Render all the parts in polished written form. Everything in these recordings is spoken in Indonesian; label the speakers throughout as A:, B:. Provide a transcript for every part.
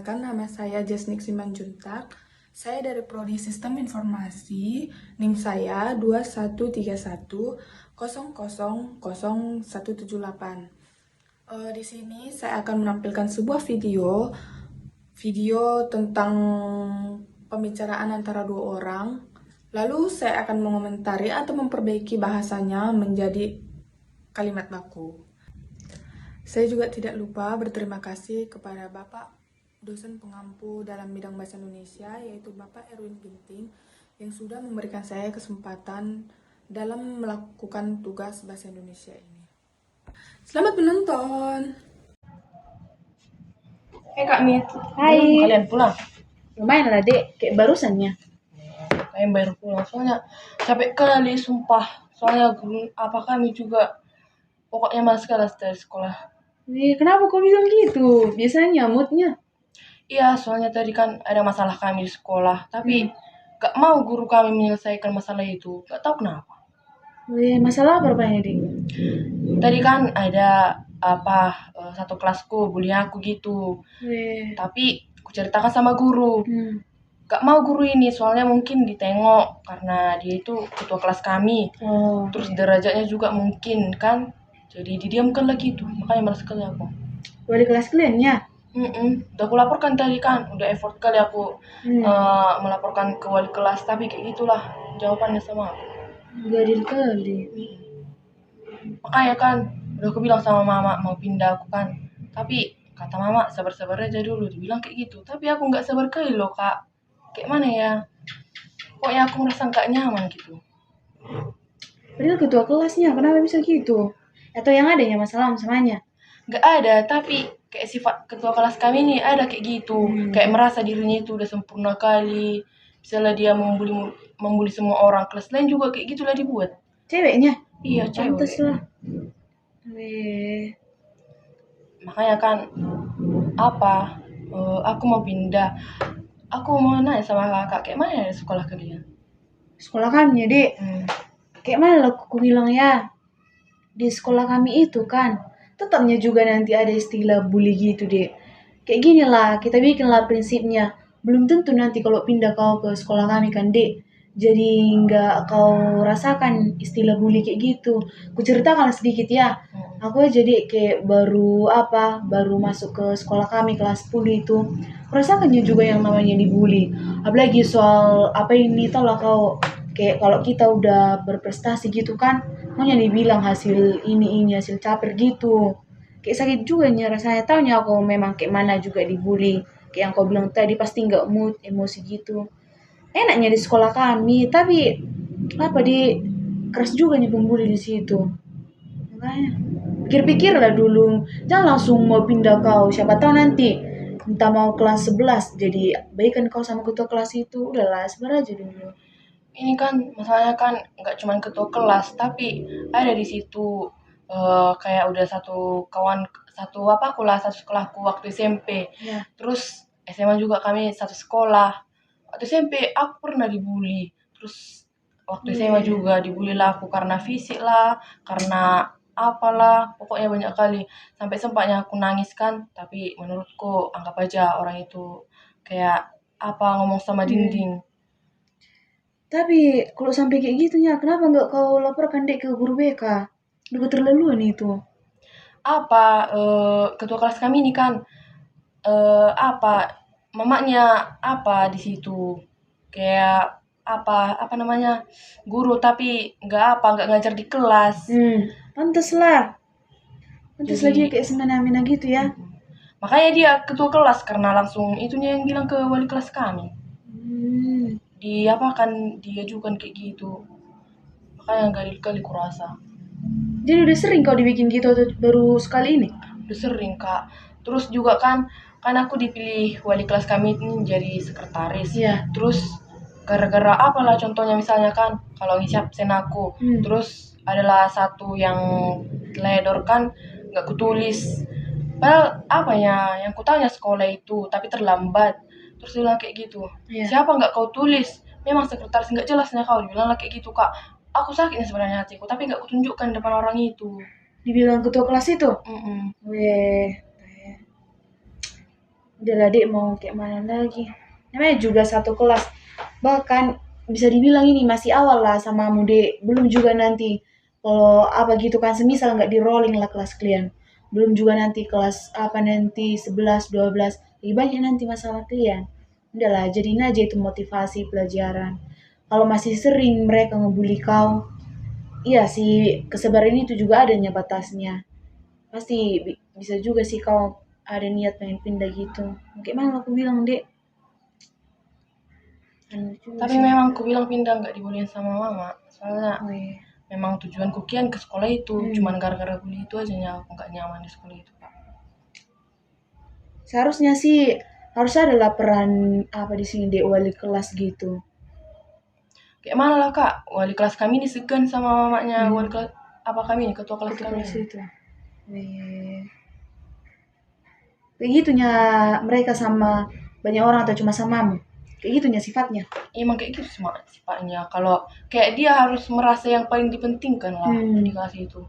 A: Perkenalkan, nama saya Jesnik Simanjuntak. Saya dari Prodi Sistem Informasi. NIM saya 2131000178. Di sini saya akan menampilkan sebuah video tentang pembicaraan antara dua orang. Lalu saya akan mengomentari atau memperbaiki bahasanya menjadi kalimat baku. Saya juga tidak lupa berterima kasih kepada Bapak dosen pengampu dalam bidang bahasa Indonesia, yaitu Bapak Erwin Ginting, yang sudah memberikan saya kesempatan dalam melakukan tugas bahasa Indonesia ini. Selamat menonton!
B: Kak Mit,
C: Hai.
B: belum kalian pulang?
C: Lumayan lah dek, kayak barusannya.
B: Kalian baru pulang, soalnya capek kali, sumpah. Soalnya kami juga pokoknya malas sekali dari sekolah.
C: Kenapa kau bilang gitu? Biasanya moodnya.
B: Iya, soalnya tadi kan ada masalah kami di sekolah, tapi gak mau guru kami menyelesaikan masalah itu. Gak tahu kenapa.
C: Masalah apa rupanya dek?
B: Tadi kan ada satu kelasku bully aku gitu. Tapi aku ceritakan sama guru. Gak mau guru ini, soalnya mungkin ditengok karena dia itu ketua kelas kami. Terus derajatnya juga mungkin kan, jadi didiamkan lagi tuh. Makanya malas sekali aku.
C: Wali kelas kalian ya?
B: Udah aku laporkan tadi kan, udah effort kali aku melaporkan ke wali kelas, tapi kayak gitulah jawabannya sama aku.
C: Gak adil kali.
B: Makanya kan udah aku bilang sama mama mau pindah aku kan, tapi kata mama sabar-sabar aja dulu, dibilang kayak gitu. Tapi aku nggak sabar kali loh kak, kayak mana ya, pokoknya aku merasa nggak nyaman gitu.
C: Padahal ketua kelasnya, kenapa bisa gitu? Atau yang adanya masalah samanya?
B: Nggak ada, tapi kayak sifat ketua kelas kami ini ada kayak gitu. Kayak merasa dirinya itu udah sempurna kali. Misalnya dia membuli semua orang, kelas lain juga kayak gitulah dibuat.
C: Ceweknya?
B: Iya, cewek.
C: Pantes lah.
B: Makanya kan aku mau pindah. Aku mau nanya sama kakak, kayak mana ya sekolah kalian?
C: Sekolah kami ya dek. Kayak mana lah aku bilang ya, di sekolah kami itu kan tetapnya juga nanti ada istilah bully gitu deh. Kayak gini lah, kita bikin lah prinsipnya. Belum tentu nanti kalau pindah kau ke sekolah kami kan dek, jadi nggak kau rasakan istilah bully kayak gitu. Ku ceritakan sedikit ya. Aku aja dek kayak baru masuk ke sekolah kami kelas 10 itu. Rasakannya juga yang namanya dibully. Apalagi soal apa ini tau lah kau, kayak kalau kita udah berprestasi gitu kan, maunya dibilang hasil ini hasil caper gitu. Kayak sakit juga nih rasanya, taunya aku memang kayak mana juga dibully. Kayak yang kau bilang tadi pasti nggak mood, emosi gitu. Enaknya di sekolah kami, tapi keras juga nih pembuli di situ. Makanya pikir-pikir lah dulu, jangan langsung mau pindah kau. Siapa tahu nanti entah mau kelas 11 jadi baikan kau sama ketua kelas itu. Udahlah, sabar aja dulu.
B: Ini kan masalahnya kan nggak cuma ketua kelas, tapi ada di situ kayak udah satu sekolahku waktu SMP. Terus SMA juga kami satu sekolah. Waktu SMP aku pernah dibully. Terus waktu SMA juga dibully lah aku karena fisik lah, karena apalah, pokoknya banyak kali. Sampai sempatnya aku nangis kan, tapi menurutku anggap aja orang itu kayak ngomong sama dinding.
C: Tapi kalau sampai kayak gitunya, kenapa nggak kau laporkan dek ke guru BK? Udah keterlaluan itu.
B: Ketua kelas kami ini kan mamanya di situ kayak guru, tapi nggak ngajar di kelas.
C: Pantes lah dia kayak semena-mena gitu ya.
B: Makanya dia ketua kelas karena langsung itunya yang bilang ke wali kelas kami. Diajukan kayak gitu. Makanya nggak adil kali kurasa.
C: Jadi udah sering kau dibikin gitu atau baru sekali ini?
B: Udah sering kak. Terus juga kan aku dipilih wali kelas kami ini jadi sekretaris. Terus gara-gara contohnya misalnya kan kalau ngisi absen aku, terus adalah satu yang teledor kan nggak kutulis. Padahal yang kutanya sekolah itu tapi terlambat. Terus dia bilang kayak gitu. Siapa nggak kau tulis? Memang sekretaris nggak jelasnya kau, dibilang lah kayak gitu kak. Aku sakitnya sebenarnya hatiku, tapi nggak kutunjukkan depan orang itu.
C: Dibilang ketua kelas itu? Udah Dek, mau kayak mana lagi, namanya juga satu kelas, bahkan bisa dibilang ini masih awal lah sama Dek, belum juga nanti kalau apa gitu kan, semisal nggak di rolling lah kelas kalian, belum juga nanti kelas apa nanti 11 12 lebih banyak nanti masalah kalian. Udahlah, jadiin aja itu motivasi pelajaran. Kalau masih sering mereka ngebully kau, iya sih, kesabaran itu juga adanya batasnya. Pasti bisa juga sih kau ada niat pengen pindah gitu. Kayak mana aku bilang, Dek? Anu juga
B: Tapi
C: sih.
B: memang ku bilang pindah nggak dibolehin sama mama. Soalnya
C: Oh, iya.
B: memang tujuanku kian ke sekolah itu.
C: Hmm.
B: Cuman gara-gara bully itu aja aku nggak nyaman di sekolah itu, Kak.
C: Seharusnya sih harus ada lah peran apa di sini Dek, wali kelas gitu.
B: Kayak mana lah, Kak? Wali kelas kami disegan sama mamanya wali kelas apa kami nih, ketua kelas
C: Itu
B: kami.
C: kelas itu. Iya. Kayak gitunya mereka sama banyak orang atau cuma samamu? Kayak gitunya sifatnya.
B: Emang kayak gitu sifatnya. Kalau kayak dia harus merasa yang paling dipentingkan lah di kelas itu.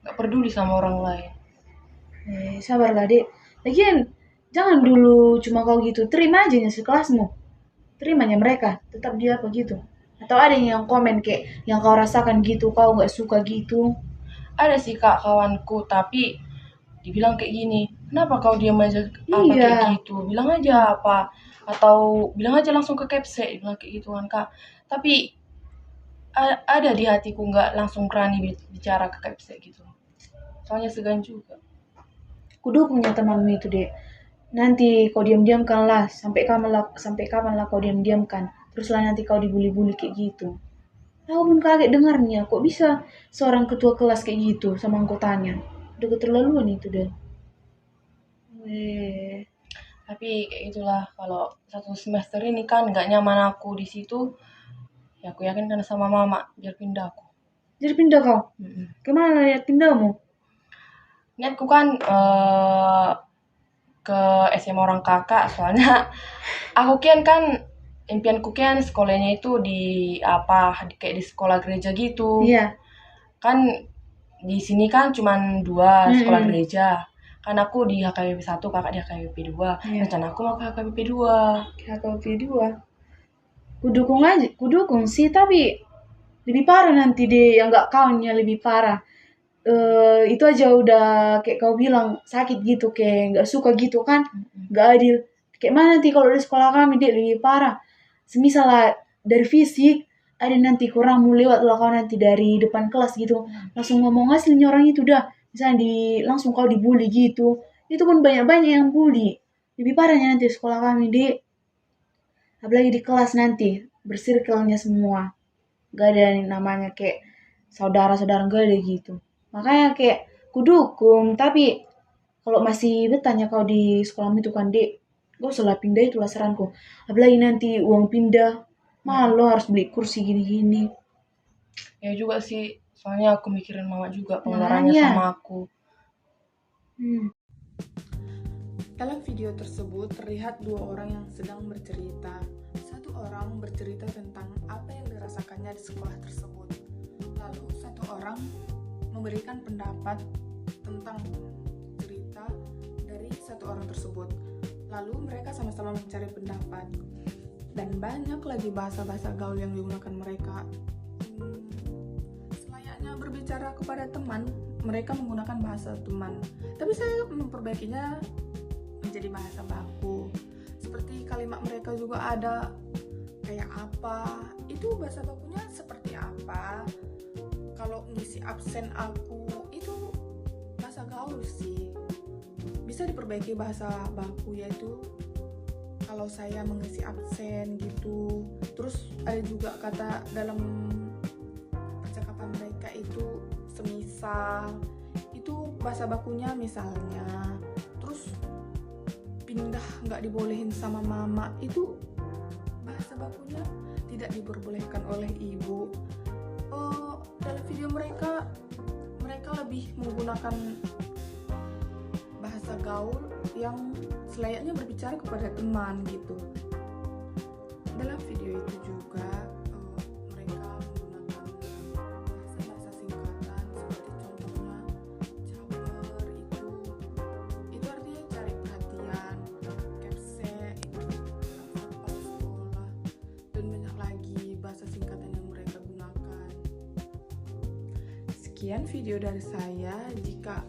B: Nggak peduli sama orang lain.
C: Sabarlah Dek. Lagian jangan dulu cuma kau gitu, terima aja nya sekelasmu. Terimanya mereka, tetap dia apa gitu. Atau ada yang komen kayak yang kau rasakan gitu, kau nggak suka gitu.
B: Ada sih, Kak, kawanku, tapi dibilang kayak gini, kenapa kau diam aja apa
C: Iya.
B: kayak gitu, bilang aja apa, atau bilang aja langsung ke Kepse, bilang kayak gitu kan, Kak. Tapi ada di hatiku nggak langsung berani bicara ke Kepse gitu, soalnya segan juga.
C: Kudukungnya temanmu itu Dek. Nanti kau diam-diamkan lah, sampai kapan lah kau diam-diamkan. Teruslah nanti kau dibully-bully kayak gitu. Aku pun kaget dengarnya, kok bisa seorang ketua kelas kayak gitu sama anggotanya. Udah keterlaluan itu deh.
B: Tapi kayak gitulah, kalau satu semester ini kan nggak nyaman aku di situ, ya aku yakin karena sama mama biar pindah aku.
C: Jadi pindah kau? Kemana lihat pindahmu?
B: Niatku kan ke SMA orang kakak, soalnya aku kan impianku kan sekolahnya itu di kayak di sekolah gereja gitu.
C: Iya.
B: Kan di sini kan cuman 2 sekolah gereja. Kan aku di HKBP 1, kakak di HKBP 2.
C: Iya.
B: Rencana aku mau ke HKBP 2.
C: HKBP 2. Kudukung sih, tapi lebih parah nanti deh yang nggak kawannya lebih parah. Itu aja udah kayak kau bilang sakit gitu, kayak nggak suka gitu kan, nggak adil. Kayak mana nanti kalau di sekolah kami dia lebih parah. Semisal lah dari fisik ada nanti kurang mau lewat lah kau nanti dari depan kelas gitu, langsung ngomong aslinya orang itu dah. Misalnya langsung kau dibully gitu, itu pun banyak-banyak yang bully. Lebih parahnya nanti sekolah kami dek. Apalagi di kelas nanti bersirkelnya semua, gak ada yang namanya kayak saudara-saudara, gak ada gitu. Makanya kayak kudukung, tapi kalau masih bertanya kau di sekolah itu kan dek, gak usah lah pindah, itulah saranku. Apalagi nanti uang pindah, malu harus beli kursi gini-gini.
B: Ya juga sih, soalnya aku mikirin mama juga pengeluarannya
C: Makanya.
B: sama aku.
A: Dalam video tersebut terlihat 2 orang yang sedang bercerita. Satu orang bercerita tentang apa yang dirasakannya di sekolah tersebut. Lalu satu orang memberikan pendapat tentang cerita dari satu orang tersebut. Lalu mereka sama-sama mencari pendapat. Dan banyak lagi bahasa-bahasa gaul yang digunakan mereka. Selayaknya berbicara kepada teman, mereka menggunakan bahasa teman. Tapi saya memperbaikinya menjadi bahasa baku. Seperti kalimat mereka juga ada kayak apa, itu bahasa bakunya seperti apa. Kalau ngisi absen aku itu bahasa gaul sih, bisa diperbaiki bahasa baku, yaitu kalau saya mengisi absen gitu. Terus ada juga kata dalam percakapan mereka itu semisal, itu bahasa bakunya misalnya. Terus pindah nggak dibolehin sama mama, itu bahasa bakunya tidak diperbolehkan oleh ibu. Dalam video mereka lebih menggunakan bahasa gaul yang selayaknya berbicara kepada teman gitu. Dalam video itu juga mereka menggunakan bahasa singkatan, seperti contohnya caper, itu artinya cari perhatian. Sekian video dari saya. Jika